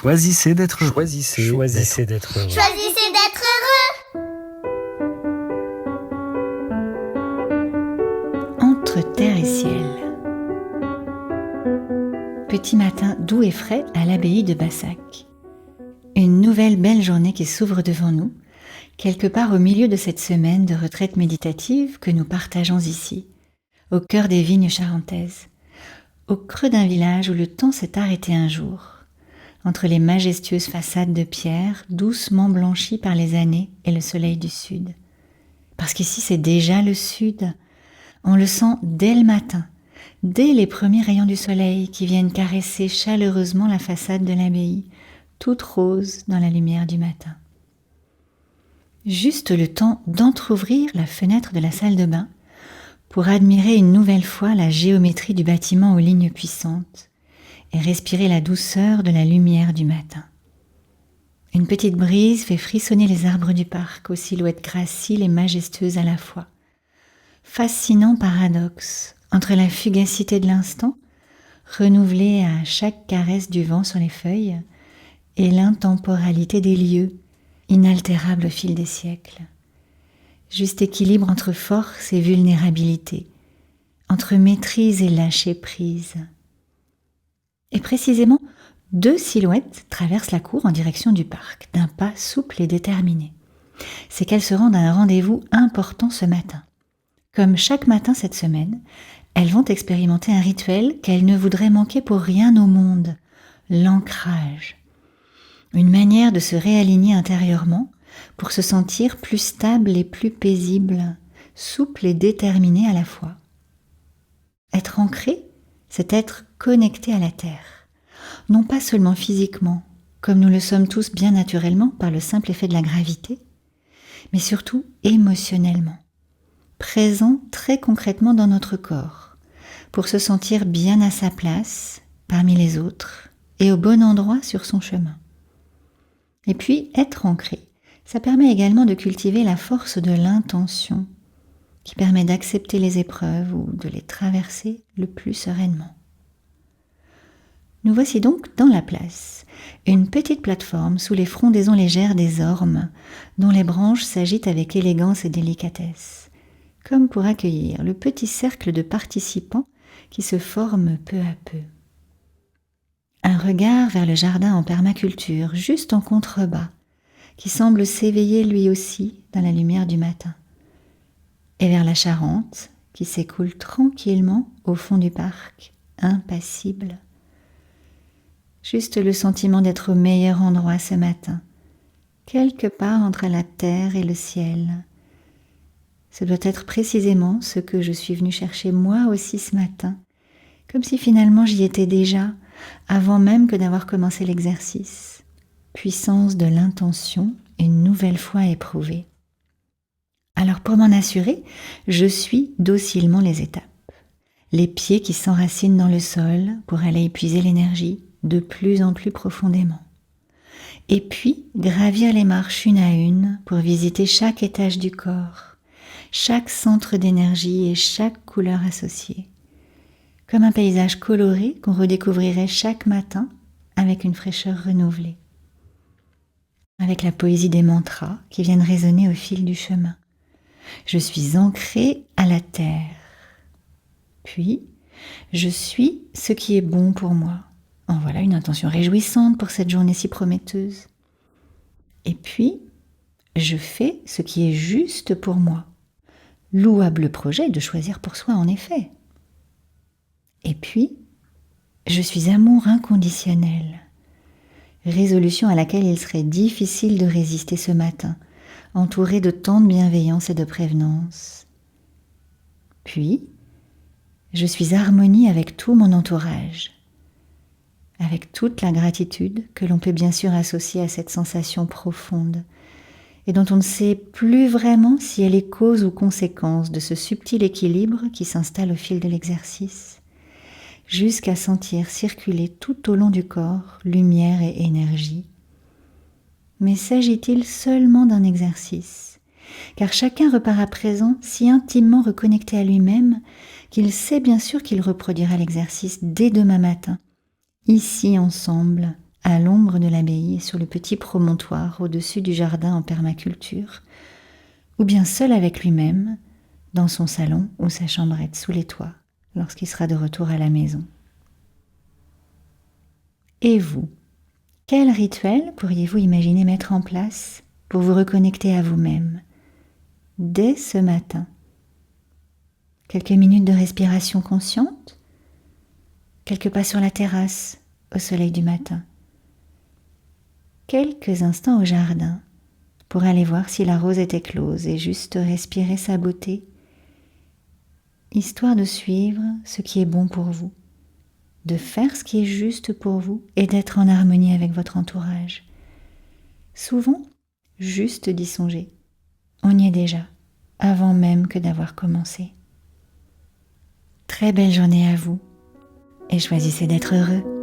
Choisissez d'être heureux. Choisissez d'être heureux. Choisissez d'être heureux. Entre terre et ciel. Petit matin doux et frais à l'abbaye de Bassac. Une nouvelle belle journée qui s'ouvre devant nous, quelque part au milieu de cette semaine de retraite méditative que nous partageons ici, au cœur des vignes charentaises, au creux d'un village où le temps s'est arrêté un jour, entre les majestueuses façades de pierre doucement blanchies par les années et le soleil du sud. Parce qu'ici c'est déjà le sud, on le sent dès le matin, dès les premiers rayons du soleil qui viennent caresser chaleureusement la façade de l'abbaye, toute rose dans la lumière du matin. Juste le temps d'entrouvrir la fenêtre de la salle de bain pour admirer une nouvelle fois la géométrie du bâtiment aux lignes puissantes et respirer la douceur de la lumière du matin. Une petite brise fait frissonner les arbres du parc aux silhouettes graciles et majestueuses à la fois. Fascinant paradoxe entre la fugacité de l'instant, renouvelée à chaque caresse du vent sur les feuilles, et l'intemporalité des lieux, inaltérable au fil des siècles. Juste équilibre entre force et vulnérabilité, entre maîtrise et lâcher prise. Et précisément, deux silhouettes traversent la cour en direction du parc, d'un pas souple et déterminé. C'est qu'elles se rendent à un rendez-vous important ce matin. Comme chaque matin cette semaine, elles vont expérimenter un rituel qu'elles ne voudraient manquer pour rien au monde, l'ancrage. Une manière de se réaligner intérieurement pour se sentir plus stable et plus paisible, souple et déterminé à la fois. Être ancré, c'est être connecté à la terre, non pas seulement physiquement, comme nous le sommes tous bien naturellement par le simple effet de la gravité, mais surtout émotionnellement, présent très concrètement dans notre corps, pour se sentir bien à sa place, parmi les autres, et au bon endroit sur son chemin. Et puis, être ancré, ça permet également de cultiver la force de l'intention, qui permet d'accepter les épreuves ou de les traverser le plus sereinement. Nous voici donc dans la place, une petite plateforme sous les frondaisons légères des ormes, dont les branches s'agitent avec élégance et délicatesse, comme pour accueillir le petit cercle de participants qui se forme peu à peu. Un regard vers le jardin en permaculture, juste en contrebas, qui semble s'éveiller lui aussi dans la lumière du matin. Et vers la Charente, qui s'écoule tranquillement au fond du parc, impassible. Juste le sentiment d'être au meilleur endroit ce matin, quelque part entre la terre et le ciel. Ce doit être précisément ce que je suis venue chercher moi aussi ce matin, comme si finalement j'y étais déjà, avant même que d'avoir commencé l'exercice. Puissance de l'intention, une nouvelle fois éprouvée. Alors pour m'en assurer, je suis docilement les étapes. Les pieds qui s'enracinent dans le sol pour aller épuiser l'énergie de plus en plus profondément. Et puis gravir les marches une à une pour visiter chaque étage du corps, chaque centre d'énergie et chaque couleur associée. Comme un paysage coloré qu'on redécouvrirait chaque matin avec une fraîcheur renouvelée. Avec la poésie des mantras qui viennent résonner au fil du chemin. Je suis ancrée à la terre. Puis, je suis ce qui est bon pour moi. En voilà une intention réjouissante pour cette journée si prometteuse. Et puis, je fais ce qui est juste pour moi. Louable projet de choisir pour soi en effet. Et puis, je suis amour inconditionnel. Résolution à laquelle il serait difficile de résister ce matin, entouré de tant de bienveillance et de prévenance. Puis, je suis harmonie avec tout mon entourage, avec toute la gratitude que l'on peut bien sûr associer à cette sensation profonde, et dont on ne sait plus vraiment si elle est cause ou conséquence de ce subtil équilibre qui s'installe au fil de l'exercice, jusqu'à sentir circuler tout au long du corps lumière et énergie. Mais s'agit-il seulement d'un exercice ? Car chacun repart à présent si intimement reconnecté à lui-même qu'il sait bien sûr qu'il reproduira l'exercice dès demain matin, ici ensemble, à l'ombre de l'abbaye et sur le petit promontoire au-dessus du jardin en permaculture, ou bien seul avec lui-même, dans son salon ou sa chambrette sous les toits, lorsqu'il sera de retour à la maison. Et vous, quel rituel pourriez-vous imaginer mettre en place pour vous reconnecter à vous-même dès ce matin? Quelques minutes de respiration consciente, quelques pas sur la terrasse au soleil du matin, quelques instants au jardin pour aller voir si la rose est éclose et juste respirer sa beauté, histoire de suivre ce qui est bon pour vous, de faire ce qui est juste pour vous et d'être en harmonie avec votre entourage. Souvent, juste d'y songer, on y est déjà, avant même que d'avoir commencé. Très belle journée à vous et choisissez d'être heureux.